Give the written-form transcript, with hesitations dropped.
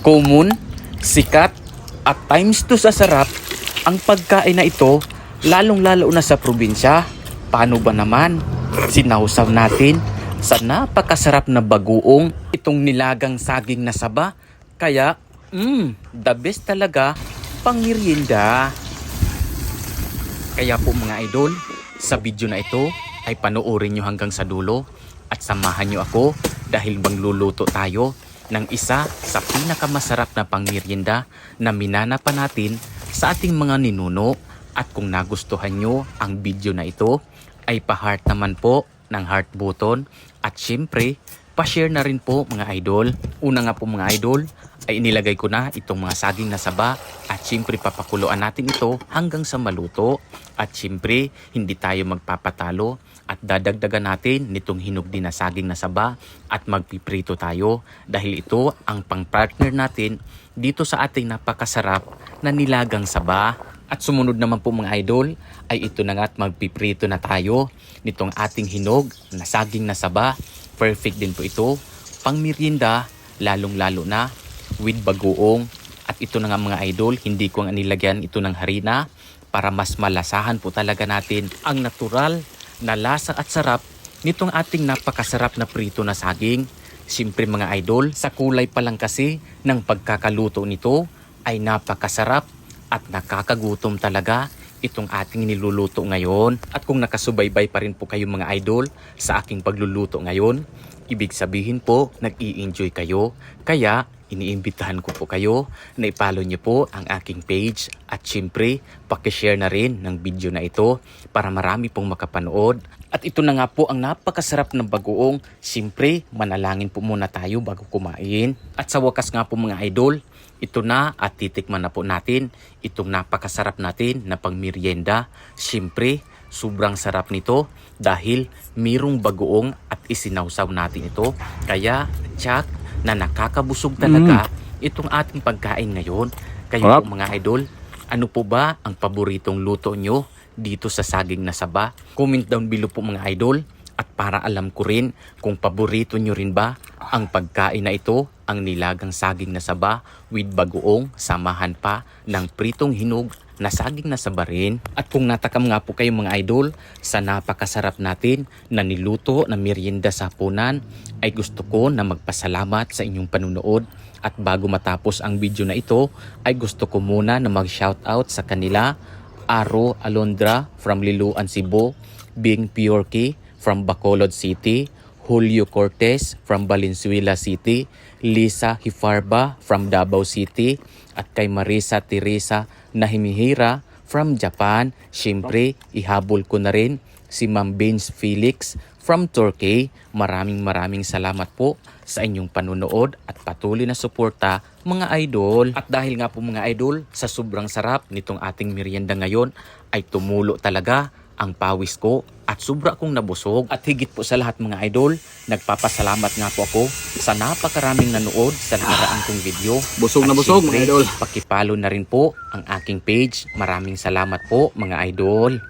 Common, sikat, at times 2 sa sarap ang pagkain na ito, lalong-lalo na sa probinsya. Paano ba naman? Sinausaw natin sa napakasarap na bagoong itong nilagang saging na saba. Kaya, the best talaga pang merienda. Kaya po mga idol, sa video na ito ay panoorin nyo hanggang sa dulo at samahan nyo ako dahil magluluto tayo ng isa sa pinakamasarap na pangmerienda na minana pa natin sa ating mga ninuno. At kung nagustuhan nyo ang video na ito ay pa-heart naman po ng heart button at syempre pa-share na rin po mga idol. Una nga po mga idol ay inilagay ko na itong mga saging na saba at syempre papakuluan natin ito hanggang sa maluto. At syempre hindi tayo magpapatalo at dadagdagan natin nitong hinog din na saging na saba at magpiprito tayo dahil ito ang pang-partner natin dito sa ating napakasarap na nilagang saba. At sumunod naman po mga idol ay ito na nga at magpiprito na tayo nitong ating hinog na saging na saba. Perfect din po ito pang merienda lalong-lalo na with bagoong. At ito na nga mga idol, hindi ko nga nilagyan ito ng harina para mas malasahan po talaga natin ang natural na lasa at sarap nitong ating napakasarap na prito na saging. Siyempre mga idol, sa kulay pa lang kasi ng pagkakaluto nito ay napakasarap at nakakagutom talaga itong ating niluluto ngayon. At kung nakasubaybay pa rin po kayo mga idol sa aking pagluluto ngayon, ibig sabihin po nag-i-enjoy kayo. Kaya iniimbitahan ko po kayo na i-follow nyo po ang aking page at syempre pakishare na rin ng video na ito para marami pong makapanood. At ito na nga po ang napakasarap ng bagoong. Syempre manalangin po muna tayo bago kumain. At sa wakas nga po mga idol, ito na at titikman na po natin itong napakasarap natin na pangmerienda. Syempre sobrang sarap nito dahil mirong bagoong at isinawsaw natin ito. Kaya tsak na nakakabusog talaga itong ating pagkain ngayon. Kayo po mga idol, ano po ba ang paboritong luto nyo dito sa saging na saba? Comment down below po mga idol. At para alam ko rin kung paborito nyo rin ba ang pagkain na ito, ang nilagang saging na saba with bagoong samahan pa ng pritong hinog na saging na saba rin. At kung natakam nga po kayo mga idol sa napakasarap natin na niluto na merienda sa hapunan, ay gusto ko na magpasalamat sa inyong panunood. At bago matapos ang video na ito ay gusto ko muna na mag-shoutout sa kanila. Aro Alondra from Liloan, Cebu, Bing Piorki from Bacolod City, Julio Cortez from Valenzuela City, Lisa Hifarba from Davao City, at kay Marisa Teresa Nahimihira from Japan. Siyempre, ihabol ko na rin si Ma'am Vince Felix from Turkey. Maraming salamat po sa inyong panunood at patuloy na suporta mga idol. At dahil nga po mga idol, sa sobrang sarap nitong ating merienda ngayon ay tumulo talaga ang pawis ko at sobra akong nabusog. At higit po sa lahat mga idol, nagpapasalamat nga po ako sa napakaraming nanood sa nakaraang kong video. Busog na busog mga idol. Pakipalo na rin po ang aking page. Maraming salamat po mga idol.